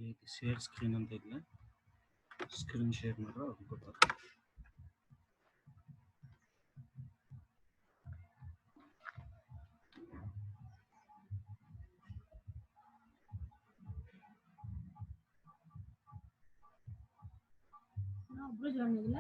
ये share screen ಅಂತ ಇದೆಯಾ ಸ್ಕ್ರೀನ್ ಶೇರ್ ಮಾಡ್ರೆ ಗೊತ್ತಾಗುತ್ತೆ. ಒಬ್ರು ಜಾಯ್ನ್ ಆಗಿಲ್ಲ.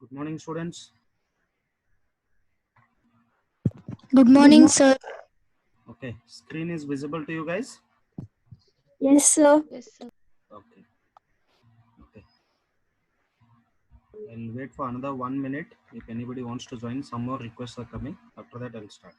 Good morning, students. Good morning, sir. Okay, screen is visible to you guys? Yes, sir. Yes, sir. Okay. I'll wait for another 1 minute. If anybody wants to join, some more requests are coming. After that, I'll start.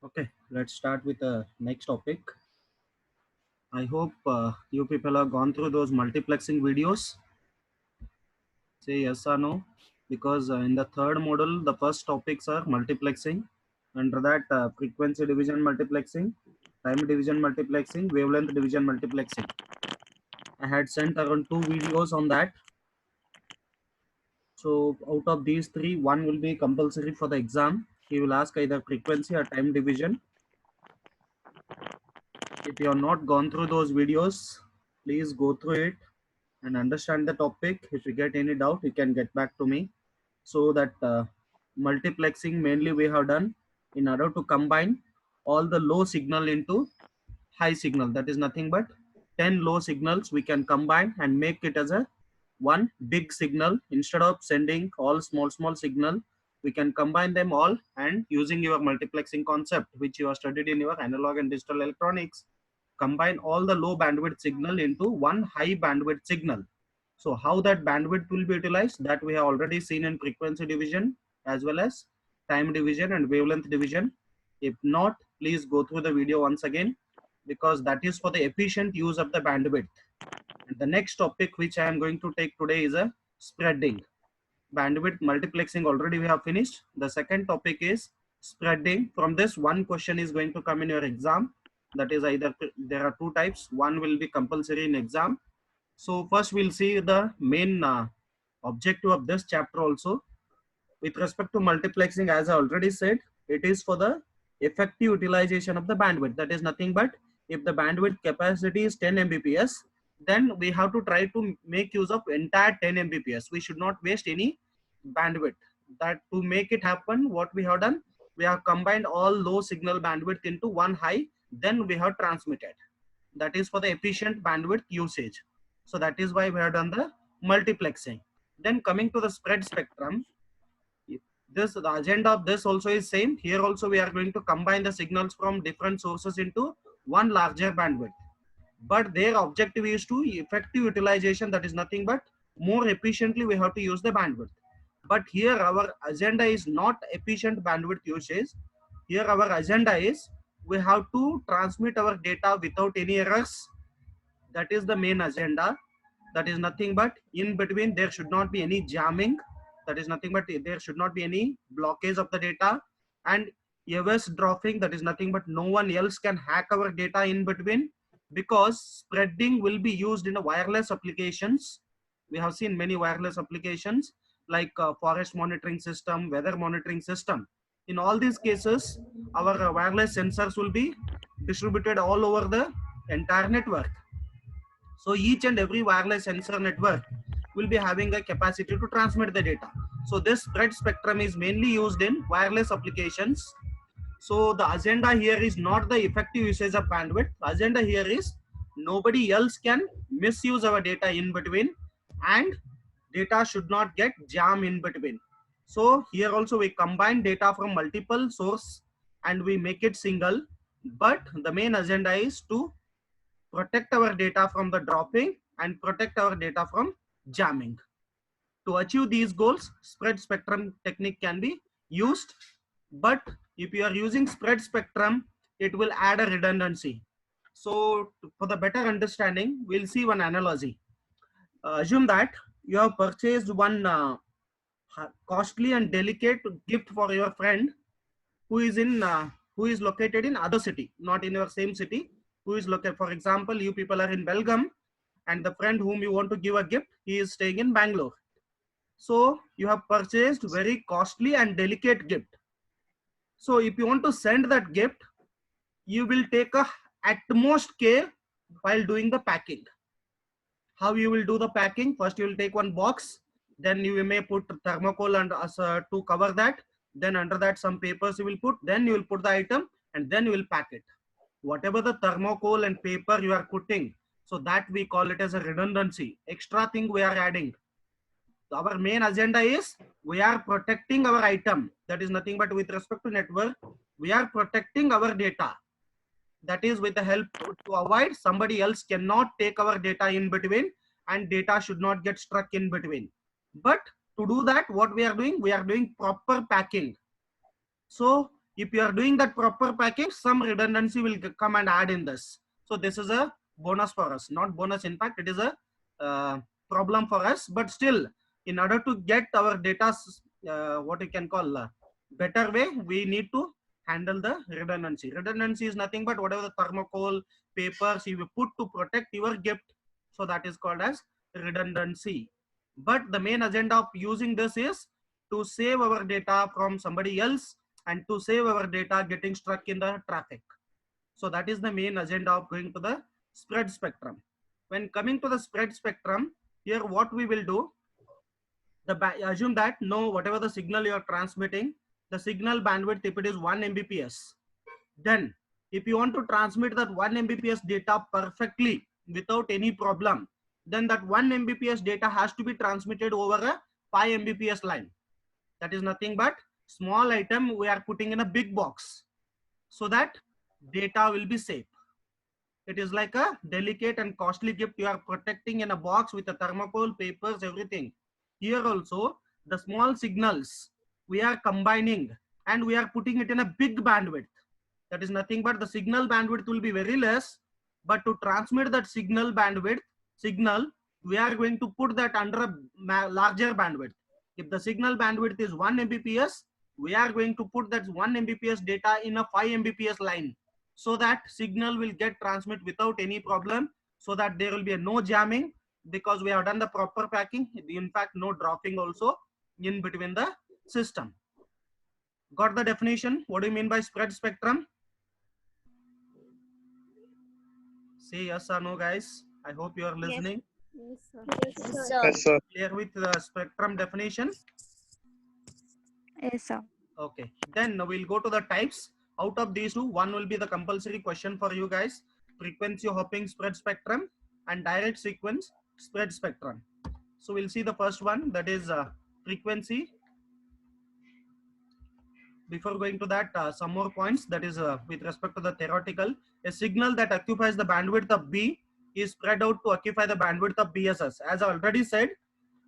Okay, let's start with the next topic. I hope you people have gone through those multiplexing videos. Say yes or no, because in the third module, the first topics are multiplexing. Under that, frequency division multiplexing, time division multiplexing, wavelength division multiplexing. I had sent around 2 videos on that. So out of these three, one will be compulsory for the exam. He will ask either frequency or time division. If you have not gone through those videos, please go through it and understand the topic. If you get any doubt, you can get back to me. So that multiplexing mainly we have done in order to combine all the low signal into high signal. That is nothing but 10 low signals we can combine and make it as a one big signal. Instead of sending all small signal, we can combine them all, and using your multiplexing concept which you have studied in your analog and digital electronics, combine all the low bandwidth signal into one high bandwidth signal. So how that bandwidth will be utilized, that we have already seen in frequency division as well as time division and wavelength division. If not, please go through the video once again, because that is for the efficient use of the bandwidth. And the next topic which I am going to take today is a spreading. Bandwidth multiplexing already we have finished. The second topic is spreading. From this, one question is going to come in your exam. That is either, there are two types. One will be compulsory in exam. So first we'll see the main objective of this chapter also. With respect to multiplexing, as I already said, it is for the effective utilization of the bandwidth. That is nothing but, if the bandwidth capacity is 10 Mbps, then we have to try to make use of entire 10 Mbps. We should not waste any bandwidth. That to make it happen, what we have done, we have combined all low signal bandwidth into one high, then we have transmitted. That is for the efficient bandwidth usage. So that is why we have done the multiplexing. Then coming to the spread spectrum, the agenda of this also is same. Here also we are going to combine the signals from different sources into one larger bandwidth. But their objective is to effective utilization. That is nothing but more efficiently we have to use the bandwidth. But here our agenda is not efficient bandwidth usage. Here our agenda is we have to transmit our data without any errors. That is the main agenda. That is nothing but, in between there should not be any jamming. That is nothing but, there should not be any blockage of the data. And eavesdropping, that is nothing but, no one else can hack our data in between, because spreading will be used in a wireless applications. We have seen many wireless applications like forest monitoring system, weather monitoring system. In all these cases, our wireless sensors will be distributed all over the entire network. So each and every wireless sensor network will be having a capacity to transmit the data. So this spread spectrum is mainly used in wireless applications. So the agenda here is not the effective usage of bandwidth. The agenda here is nobody else can misuse our data in between, and data should not get jam in between. So here also we combine data from multiple source and we make it single. But the main agenda is to protect our data from the dropping and protect our data from jamming. To achieve these goals, spread spectrum technique can be used. But if you are using spread spectrum, it will add a redundancy. So for the better understanding, we'll see one analogy. Assume that you have purchased one costly and delicate gift for your friend who is located in other city, not in your same city. Who is located, for example, you people are in Belgium, and the friend whom you want to give a gift, he is staying in Bangalore. So you have purchased very costly and delicate gift. So if you want to send that gift, you will take a utmost care while doing the packing. How you will do the packing? First you will take one box, then you may put thermocol and to cover that. Then under that some papers you will put, then you will put the item, and then you will pack it. Whatever the thermocol and paper you are putting, so that we call it as a redundancy, extra thing we are adding. Our main agenda is we are protecting our item. That is nothing but, with respect to network, we are protecting our data. That is with the help to avoid somebody else cannot take our data in between, and data should not get stuck in between. But to do that, what we are doing proper packing. So If you are doing that proper packing, some redundancy will come and add in this. So this is a bonus for us, not bonus. In fact, it is a problem for us. But still, in order to get our data, what you can call better way, we need to handle the redundancy. Redundancy is nothing but whatever the thermocol papers you put to protect your gift. So that is called as redundancy. But the main agenda of using this is to save our data from somebody else and to save our data getting stuck in the traffic. So that is the main agenda of going to the spread spectrum. When coming to the spread spectrum, here what we will do, assume that no, whatever the signal you are transmitting, the signal bandwidth, if it is 1 Mbps, then if you want to transmit that 1 Mbps data perfectly without any problem, then that 1 Mbps data has to be transmitted over a 5 Mbps line. That is nothing but small item we are putting in a big box so that data will be safe. It is like a delicate and costly gift you are protecting in a box with a thermocol, papers, everything. Here also, the small signals we are combining and we are putting it in a big bandwidth. That is nothing but the signal bandwidth will be very less, but to transmit that signal bandwidth, we are going to put that under a larger bandwidth. If the signal bandwidth is 1 Mbps, we are going to put that 1 Mbps data in a 5 Mbps line, so that signal will get transmit without any problem, so that there will be no jamming, because we have done the proper packing. In fact, no dropping also in between the system. Got the definition? What do you mean by spread spectrum? Say yes or no, guys. I hope you are listening. Yes, sir. Yes, sir. Clear with the spectrum definition? Yes, sir. Okay, then we'll go to the types. Out of these two, one will be the compulsory question for you guys: frequency hopping spread spectrum and direct sequence spread spectrum. So we'll see the first one, that is frequency. Before going to that, some more points, that is with respect to the theoretical. A signal that occupies the bandwidth of B is spread out to occupy the bandwidth of BSS. As I already said,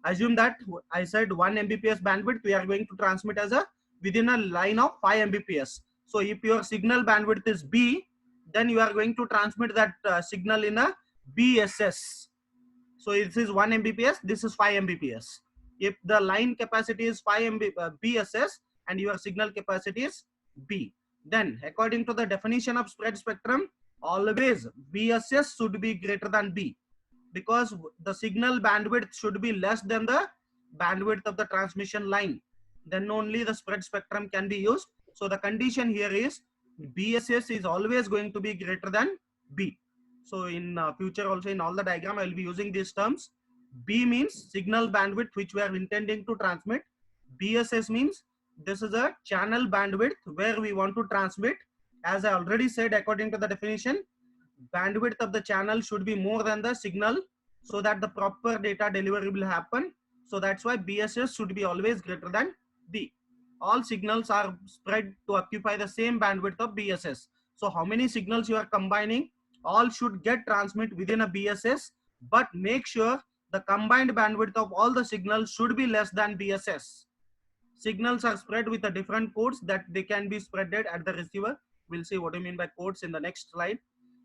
assume that I said 1 Mbps bandwidth we are going to transmit as a within a line of 5 Mbps. So if your signal bandwidth is B, then you are going to transmit that signal in a BSS. So this is 1 Mbps, this is 5 Mbps. If the line capacity is 5 BSS and your signal capacity is B, then according to the definition of spread spectrum, always BSS should be greater than B, because the signal bandwidth should be less than the bandwidth of the transmission line. Then only the spread spectrum can be used. So the condition here is BSS is always going to be greater than B. So in future also in all the diagram I will be using these terms. B means signal bandwidth which we are intending to transmit. BSS means this is a channel bandwidth where we want to transmit. As I already said, according to the definition, bandwidth of the channel should be more than the signal so that the proper data delivery will happen. So that's why BSS should be always greater than B. All signals are spread to occupy the same bandwidth of BSS. So how many signals you are combining, all should get transmit within a BSS, but make sure the combined bandwidth of all the signals should be less than BSS. Signals are spread with a different codes that they can be spreaded at the receiver. We'll see what I mean by codes in the next slide.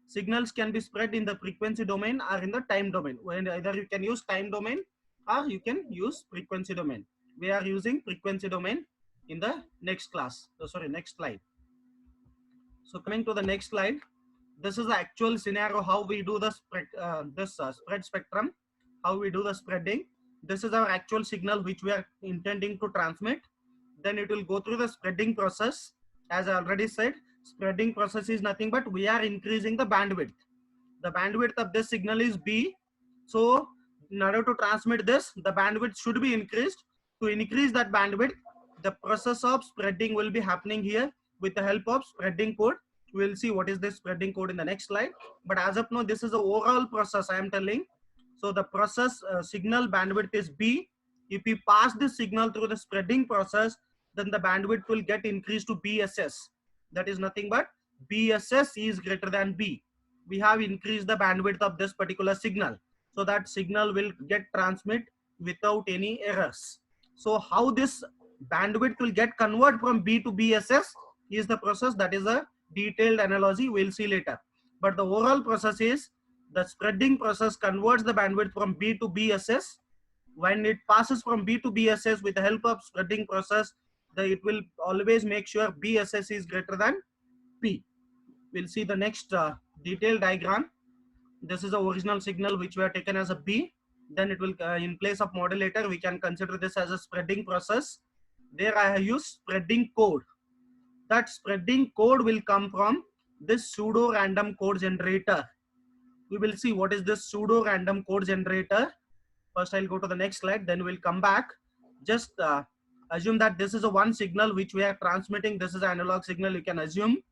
Signals can be spread in the frequency domain or in the time domain. When either you can use time domain or you can use frequency domain. We are using frequency domain in the next class. Next slide. So coming to the next slide, this is the actual scenario how we do the spread, spread spectrum, how we do the spreading. This is our actual signal which we are intending to transmit. Then it will go through the spreading process. As I already said, spreading process is nothing but we are increasing the bandwidth. The bandwidth of this signal is B. So in order to transmit this, the bandwidth should be increased. To increase that bandwidth, the process of spreading will be happening here with the help of spreading code. We will see what is this spreading code in the next slide. But as of now, this is the overall process I am telling. So the process signal bandwidth is B. If we pass this signal through the spreading process, then the bandwidth will get increased to BSS. That is nothing but BSS is greater than B. We have increased the bandwidth of this particular signal, so that signal will get transmit without any errors. So how this bandwidth will get converted from B to BSS? is the process. That is a detailed analogy. We'll see later. But the overall process is the spreading process converts the bandwidth from B to BSS. When it passes from B to BSS with the help of spreading process, it will always make sure BSS is greater than P. We'll see the next detailed diagram. This is the original signal which we have taken as a B. Then it will, in place of modulator, we can consider this as a spreading process. There I have used spreading code. That spreading code will come from this pseudo random code generator. We will see what is this pseudo random code generator. First I'll go to the next slide, then we'll come back. Just assume that this is a one signal which we are transmitting. This is an analog signal, you can assume.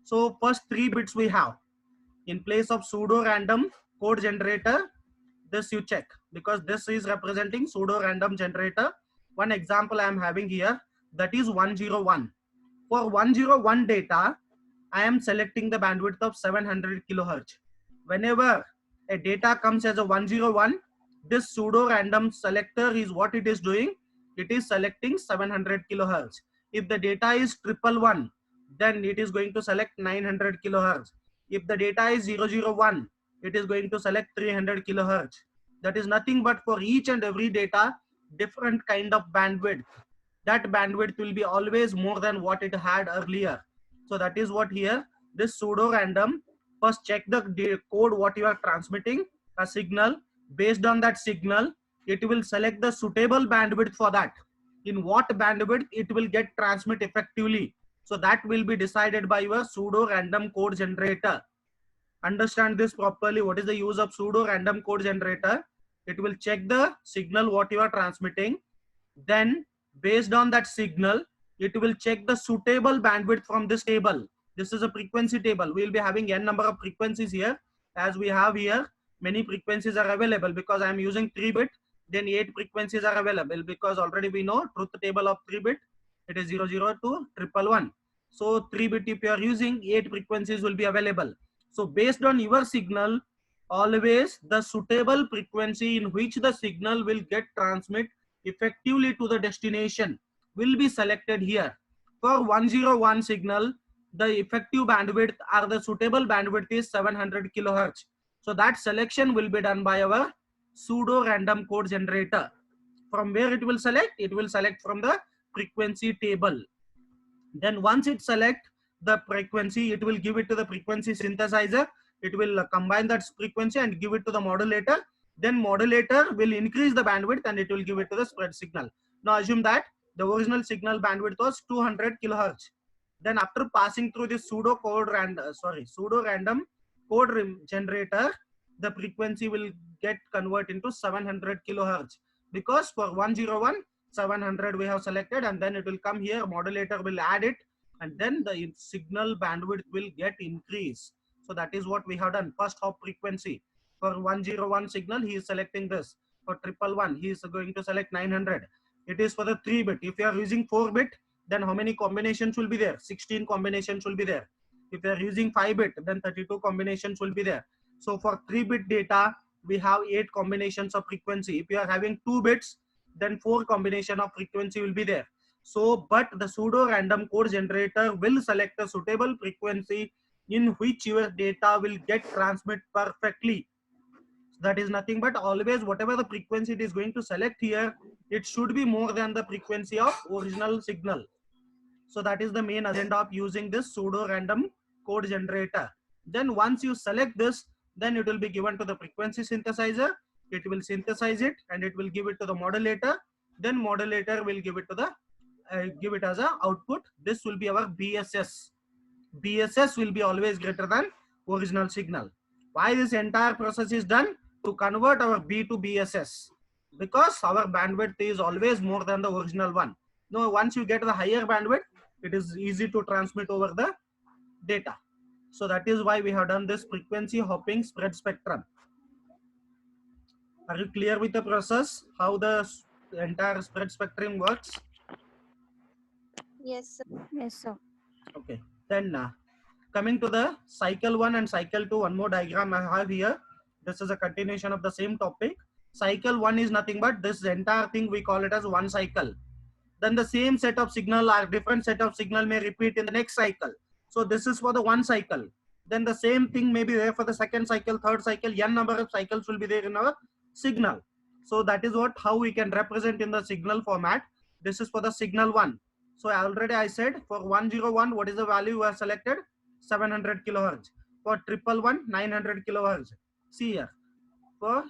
So first 3 bits we have. In place of pseudo random code generator, this you check, because this is representing pseudo random generator. One example I am having here, that is 101. For 101 data, I am selecting the bandwidth of 700 kilohertz. Whenever a data comes as a 101, this pseudo random selector is what it is doing. It is selecting 700 kilohertz. If the data is 111, then it is going to select 900 kilohertz. If the data is 001, it is going to select 300 kilohertz. That is nothing but for each and every data, different kind of bandwidth. That bandwidth will be always more than what it had earlier. So that is what here, this pseudo random, first check the code what you are transmitting, a signal. Based on that signal, it will select the suitable bandwidth for that. In what bandwidth it will get transmit effectively. So that will be decided by your pseudo random code generator. Understand this properly. What is the use of pseudo random code generator? It will check the signal what you are transmitting. Then based on that signal, it will check the suitable bandwidth from this table. This is a frequency table. We will be having n number of frequencies here. As we have here, many frequencies are available. Because I am using 3-bit, then 8 frequencies are available, because already we know truth table of 3-bit, it is 00 to 111. So 3-bit if you are using, 8 frequencies will be available. So based on your signal, always the suitable frequency in which the signal will get transmit effectively to the destination will be selected here. For 101 signal, the effective bandwidth or the suitable bandwidth is 700 kilohertz. So that selection will be done by our pseudo random code generator. From where it will select? It will select from the frequency table. Then once it select the frequency, it will give it to the frequency synthesizer. It will combine that frequency and give it to the modulator. Then modulator will increase the bandwidth and it will give it to the spread signal. Now assume that the original signal bandwidth was 200 kilohertz. Then after passing through this pseudo random code generator, the frequency will get converted into 700 kilohertz. Because for 101, 700 we have selected, and then it will come here, modulator will add it, and then the signal bandwidth will get increased. So that is what we have done. First hop frequency for 101 signal, he is selecting this. For 111, he is going to select 900. It is for the 3-bit. If you are using 4-bit, then how many combinations will be there? 16 combinations will be there. If you are using 5-bit, then 32 combinations will be there. So for 3-bit data, we have 8 combinations of frequency. If you are having 2 bits, then 4 combination of frequency will be there. So, but the pseudo random code generator will select a suitable frequency in which your data will get transmit perfectly. That is nothing but always whatever the frequency it is going to select here, it should be more than the frequency of original signal. So that is the main agenda of using this pseudo random code generator. Then once you select this, then it will be given to the frequency synthesizer. It will synthesize it and it will give it to the modulator. Then modulator will give it to the give it as a output. This will be our BSS. BSS will be always greater than original signal. Why this entire process is done? To convert our B to BSS, because our bandwidth is always more than the original one. Now once you get the higher bandwidth, it is easy to transmit over the data. So that is why we have done this frequency hopping spread spectrum. Are you clear with the process, how the entire spread spectrum works? Yes, sir. Yes, sir. Okay, then coming to the cycle 1 and cycle 2, one more diagram I have here. This is a continuation of the same topic. Cycle 1 is nothing but this entire thing we call it as one cycle. then the same set of signal or different set of signal may repeat in the next cycle. So this is for the one cycle. Then the same thing may be there for the second cycle, third cycle, n number of cycles will be there in our signal. So that is what how we can represent in the signal format. This is for the signal 1. So already I said for 101, what is the value we have selected? 700 kilohertz. For 111, 900 kilohertz. See here. For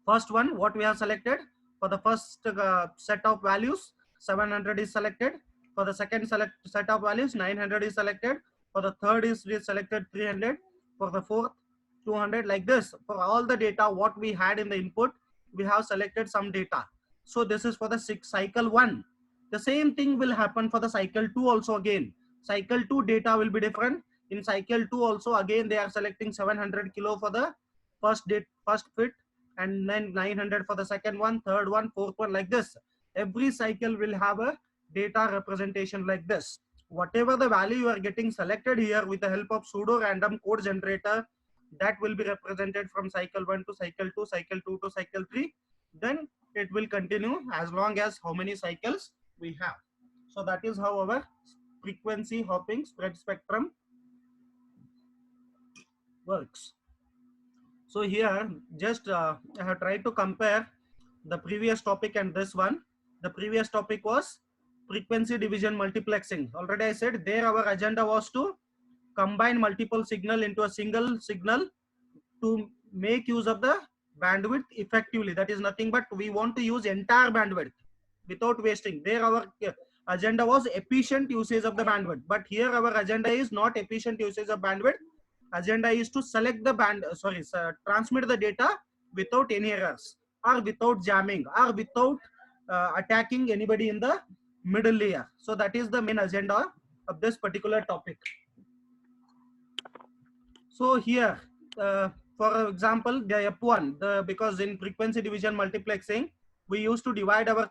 first one, what we have selected? For the first set of values, 700 is selected. For the second set of values, 900 is selected. For the third is selected 300. For the fourth, 200, like this. For all the data, what we had in the input, we have selected some data. So this is for the cycle 1. The same thing will happen for the cycle 2 also again. Cycle 2 data will be different. In cycle 2 also, again, they are selecting 700 kilo for the first fit, and then 900 for the second one, third one, fourth one, like this. Every cycle will have a data representation like this. Whatever the value you are getting selected here with the help of pseudo random code generator, that will be represented from cycle 1 to cycle 2, cycle 2 to cycle 3. Then it will continue as long as how many cycles we have. So that is how our frequency hopping spread spectrum works. So here just I have tried to compare the previous topic and this one. The previous topic was frequency division multiplexing. Already I said there our agenda was to combine multiple signal into a single signal to make use of the bandwidth effectively. That is nothing but we want to use entire bandwidth without wasting. There our agenda was efficient usage of the bandwidth, but here our agenda is not efficient usage of bandwidth. Agenda is to select the transmit the data without any errors, or without jamming, or without attacking anybody in the middle layer. So that is the main agenda of this particular topic. So here, for example, the F1, because in frequency division multiplexing, we used to divide our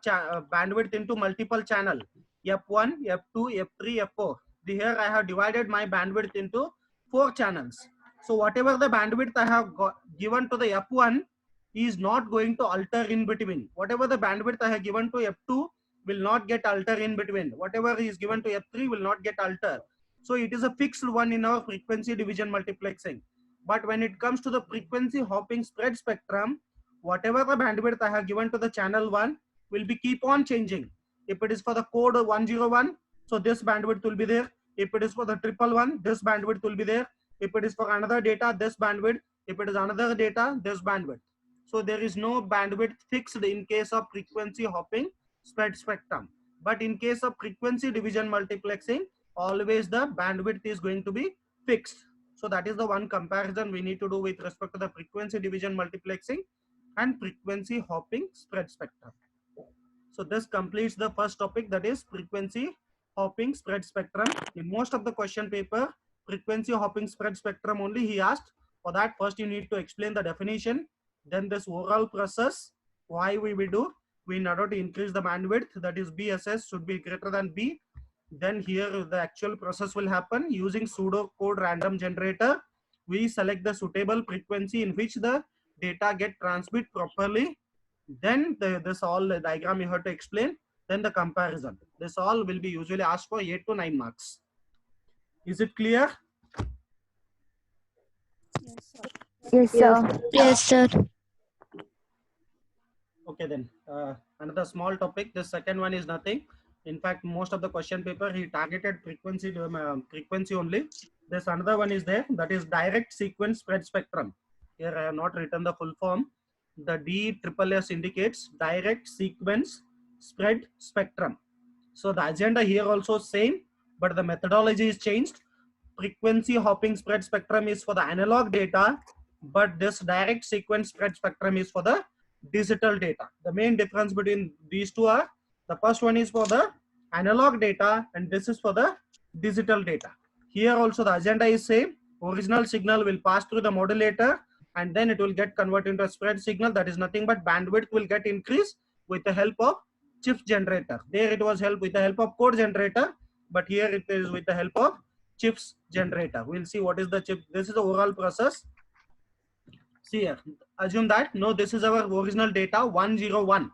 bandwidth into multiple channel, F1, F2, F3, F4. Here I have divided my bandwidth into 4 channels. So whatever the bandwidth I have given to the F1 is not going to alter in between. Whatever the bandwidth I have given to F2 will not get alter in between. Whatever is given to F3 will not get alter. So it is a fixed one in our frequency division multiplexing. But when it comes to the frequency hopping spread spectrum, whatever the bandwidth I have given to the channel 1 will be keep on changing. If it is for the code 101, so this bandwidth will be there. If it is for the 111, this bandwidth will be there. If it is for another data, this bandwidth. If it is another data, this bandwidth. So there is no bandwidth fixed in case of frequency hopping spread spectrum. But in case of frequency division multiplexing, always the bandwidth is going to be fixed. So that is the one comparison we need to do with respect to the frequency division multiplexing and frequency hopping spread spectrum. So this completes the first topic, that is frequency hopping spread spectrum. In most of the question paper, frequency hopping spread spectrum only he asked. For that, first you need to explain the definition, then this overall process, why we will do. We in order to increase the bandwidth, that is BSS should be greater than B. Then here the actual process will happen using pseudo code random generator. We select the suitable frequency in which the data get transmit properly. Then this all diagram you have to explain. Then the comparison. This all will be usually asked for 8 to 9 marks. Is it clear? Yes, sir. Yes, sir. Okay, then another small topic. The second one is nothing. In fact, most of the question paper he targeted frequency only. This another one is there, that is direct sequence spread spectrum. Here I have not written the full form. The DSSS indicates direct sequence spread spectrum. So the agenda here also same, but the methodology is changed. Frequency hopping spread spectrum is for the analog data, but this direct sequence spread spectrum is for the digital data. The main difference between these two are, the first one is for the analog data and this is for the digital data. Here also the agenda is same. Original signal will pass through the modulator and then it will get converted into a spread signal. That is nothing but bandwidth will get increased with the help of chip generator. There it was with the help of code generator, but here it is with the help of chips generator. We'll see what is the chip. This is the overall process. See here, assume that no, this is our original data 101.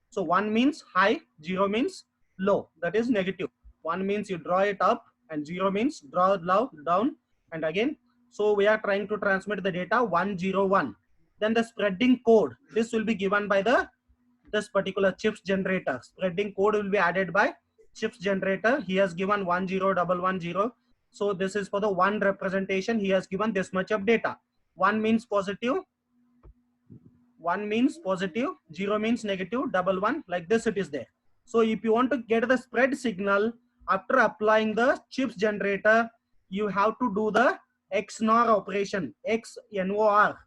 So 1 means high, 0 means low, that is negative. 1 means you draw it up and 0 means draw low down, and again. So we are trying to transmit the data 101. Then the spreading code, this will be given by this particular chips generator. Spreading code will be added by chips generator. He has given 10110. So this is for the 1 representation. He has given this much of data. 1 means positive, 1 means positive, 0 means negative, 11, like this it is there. So if you want to get the spread signal after applying the chips generator, you have to do the XNOR operation. XNOR.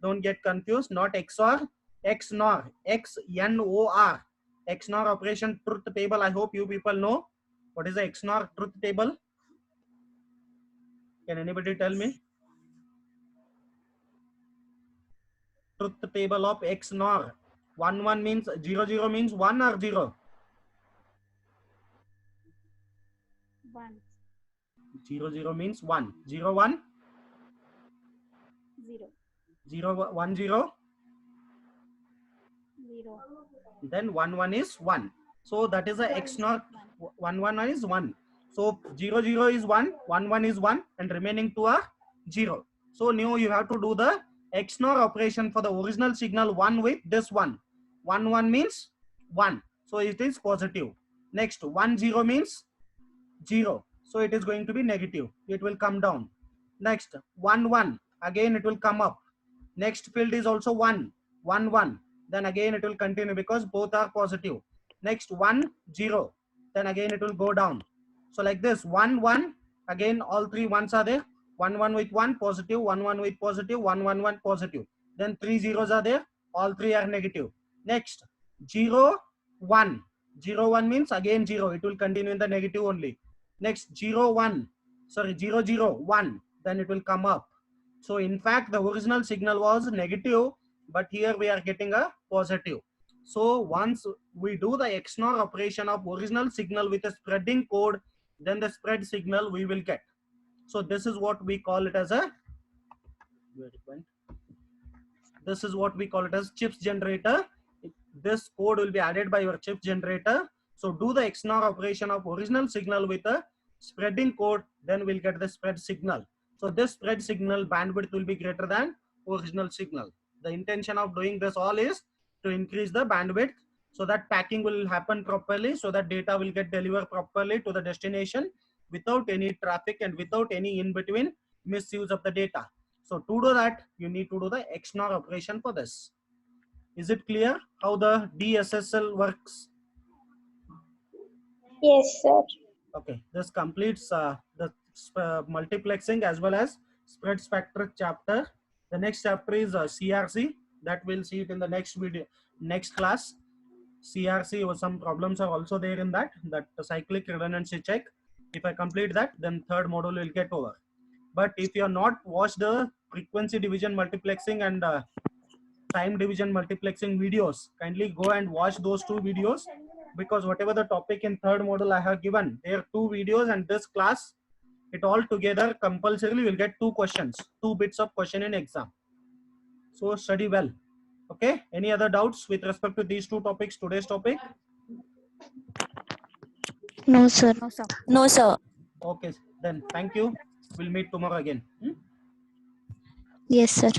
Don't get confused, not XOR, XNOR, XNOR. XNOR operation truth table. I hope you people know what is the XNOR truth table. Can anybody tell me? Truth table of XNOR. 1 means 0 means 1 or 0. 1. 0 means 1. 0 1. 0. 0 1 0. 0. Then 1 is 1. So that is a XNOR. 1 is 1. So 0 0 is 1, 1 is 1, and remaining 2 are 0. So now you have to do the XNOR operation for the original signal 1 with this 1. 1 means 1. So it is positive. Next 1 0 means 0. So it is going to be negative. It will come down. Next 1 1. Again it will come up. Next field is also 1 1 1. Then again it will continue because both are positive. Next 1 0. Then again it will go down. So like this 1 1. Again all three ones are there. 1 1 with 1 positive, 1 1 with positive, 1 1 1 positive. Then 3 zeros are there. All three are negative. Next 0 1. 0 1 means again 0. It will continue in the negative only. Next 0 1. Sorry 0 0 1. Then it will come up. So in fact the original signal was negative, but here we are getting a positive. So once we do the XNOR operation of original signal with a spreading code, then the spread signal we will get. So this is what we call it as a, this is what we call it as chips generator. This code will be added by your chip generator. So do the XNOR operation of original signal with a spreading code, then we'll get the spread signal. So this spread signal bandwidth will be greater than original signal. The intention of doing this all is to increase the bandwidth so that packing will happen properly, so that data will get delivered properly to the destination without any traffic and without any in-between misuse of the data. So to do that, you need to do the XNOR operation for this. Is it clear how the DSSL works? Yes, sir. Okay, this completes the multiplexing as well as spread spectrum chapter. The next chapter is CRC. That we'll see it in the next video, next class. CRC or some problems are also there in that cyclic redundancy check. If I complete that, then third module will get over. But if you are not watched the frequency division multiplexing and time division multiplexing videos, kindly go and watch those two videos, because whatever the topic in third module I have given, there are two videos, and this class, it all together compulsorily will get 2 questions, 2 bits of question in exam. So study well. Okay, any other doubts with respect to these 2 topics, today's topic? No, sir. No, sir. No, sir. Okay, then thank you. We'll meet tomorrow again. Yes, sir.